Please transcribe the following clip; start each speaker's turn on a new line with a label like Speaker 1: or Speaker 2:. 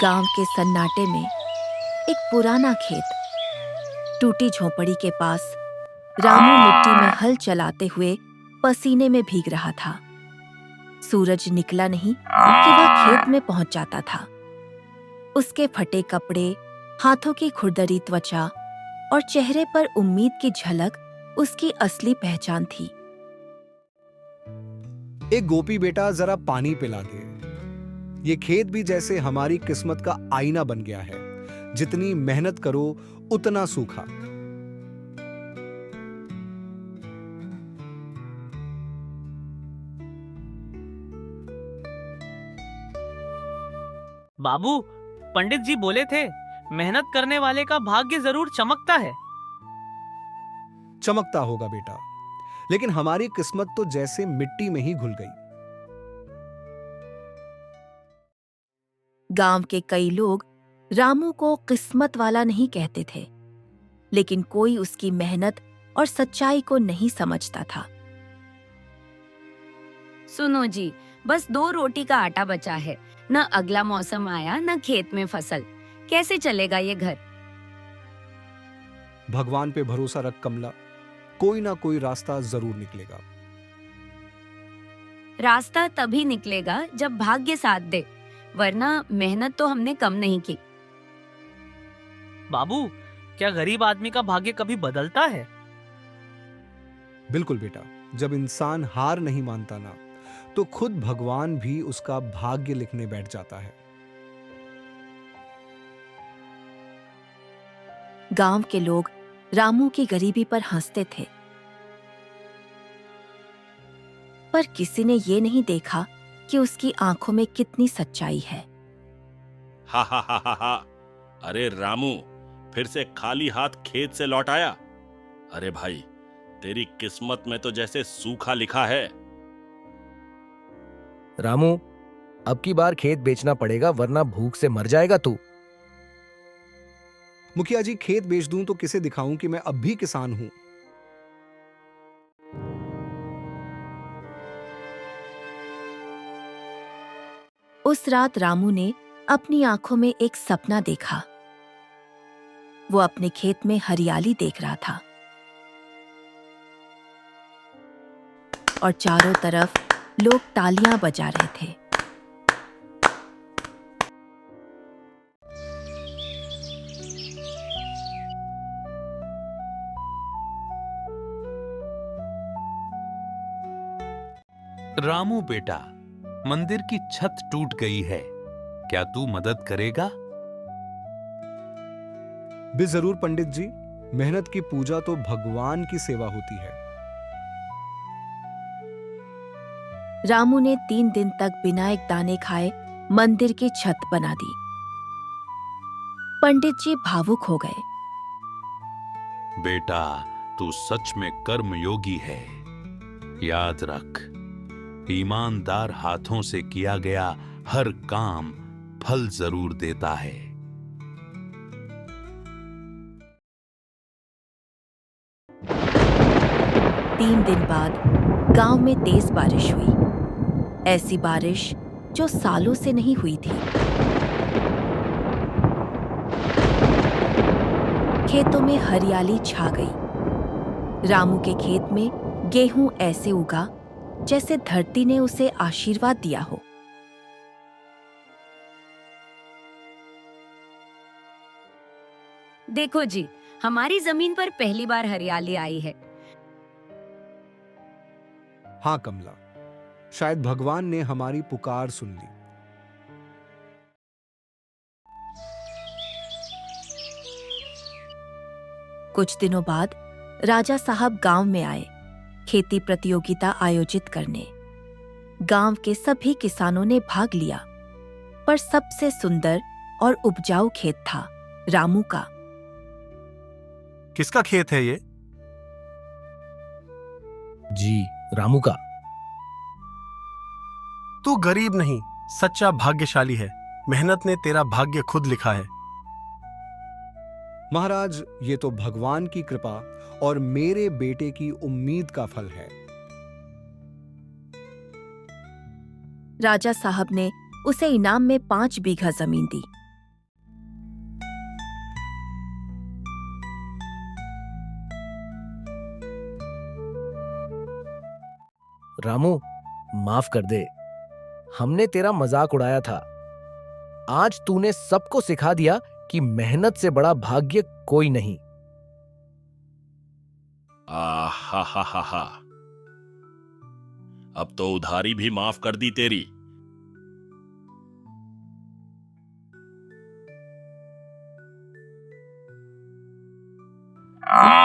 Speaker 1: गांव के सन्नाटे में एक पुराना खेत, टूटी झोपड़ी के पास रामू मिट्टी में हल चलाते हुए पसीने में भीग रहा था। सूरज निकला नहीं कि वह खेत में पहुंच जाता था। उसके फटे कपड़े, हाथों की खुरदरी त्वचा और चेहरे पर उम्मीद की झलक उसकी असली पहचान थी।
Speaker 2: एक गोपी बेटा, जरा पानी पिला दे। ये खेत भी जैसे हमारी किस्मत का आईना बन गया है। जितनी मेहनत करो उतना सूखा।
Speaker 3: बाबू, पंडित जी बोले थे मेहनत करने वाले का भाग्य जरूर चमकता है।
Speaker 2: चमकता होगा बेटा, लेकिन हमारी किस्मत तो जैसे मिट्टी में ही घुल गई।
Speaker 1: गांव के कई लोग रामू को किस्मत वाला नहीं कहते थे, लेकिन कोई उसकी मेहनत और सच्चाई को नहीं समझता था।
Speaker 4: सुनो जी, बस 2 रोटी का आटा बचा है। न अगला मौसम आया, न खेत में फसल। कैसे चलेगा ये घर?
Speaker 2: भगवान पे भरोसा रख कमला, कोई ना कोई रास्ता जरूर निकलेगा।
Speaker 4: रास्ता तभी निकलेगा जब भाग्य साथ दे, वरना मेहनत तो हमने कम नहीं की।
Speaker 3: बाबू, क्या गरीब आदमी का भाग्य कभी बदलता है?
Speaker 2: बिल्कुल बेटा, जब इंसान हार नहीं मानता ना, तो खुद भगवान भी उसका भाग्य लिखने बैठ जाता है।
Speaker 1: गांव के लोग रामू की गरीबी पर हंसते थे, पर किसी ने ये नहीं देखा कि उसकी आंखों में कितनी सच्चाई है।
Speaker 5: हा हा हा हा हा। अरे रामू, फिर से खाली हाथ खेत से लौट आया। अरे भाई, तेरी किस्मत में तो जैसे सूखा लिखा है।
Speaker 6: रामू, अब की बार खेत बेचना पड़ेगा, वरना भूख से मर जाएगा तू।
Speaker 2: मुखिया जी, खेत बेच दूं तो किसे दिखाऊं कि मैं अब भी किसान हूं।
Speaker 1: उस रात रामू ने अपनी आंखों में एक सपना देखा। वो अपने खेत में हरियाली देख रहा था और चारों तरफ लोग तालियां बजा रहे थे।
Speaker 7: रामू बेटा, मंदिर की छत टूट गई है, क्या तू मदद करेगा?
Speaker 2: भी जरूर पंडित जी, मेहनत की पूजा तो भगवान की सेवा होती है।
Speaker 1: रामू ने 3 दिन तक बिना एक दाने खाए मंदिर की छत बना दी। पंडित जी भावुक हो गए।
Speaker 7: बेटा, तू सच में कर्मयोगी है। याद रख, ईमानदार हाथों से किया गया हर काम फल जरूर देता है।
Speaker 1: 3 दिन बाद गांव में तेज बारिश हुई। ऐसी बारिश जो सालों से नहीं हुई थी। खेतों में हरियाली छा गई। रामू के खेत में गेहूं ऐसे उगा जैसे धरती ने उसे आशीर्वाद दिया हो।
Speaker 4: देखो जी, हमारी जमीन पर पहली बार हरियाली आई है।
Speaker 2: हाँ कमला, शायद भगवान ने हमारी पुकार सुन ली।
Speaker 1: कुछ दिनों बाद राजा साहब गांव में आए, खेती प्रतियोगिता आयोजित करने। गांव के सभी किसानों ने भाग लिया, पर सबसे सुंदर और उपजाऊ खेत था रामू का।
Speaker 8: किसका खेत है ये?
Speaker 6: जी, रामू का।
Speaker 8: तू गरीब नहीं, सच्चा भाग्यशाली है। मेहनत ने तेरा भाग्य खुद लिखा है।
Speaker 2: महाराज, ये तो भगवान की कृपा और मेरे बेटे की उम्मीद का फल है।
Speaker 1: राजा साहब ने उसे इनाम में 5 बीघा जमीन दी
Speaker 6: रामू, माफ कर दे। हमने तेरा मजाक उड़ाया था। आज तूने सबको सिखा दिया कि मेहनत से बड़ा भाग्य कोई नहीं।
Speaker 5: हा हा हा हा। अब तो उधारी भी माफ कर दी तेरी।
Speaker 9: आ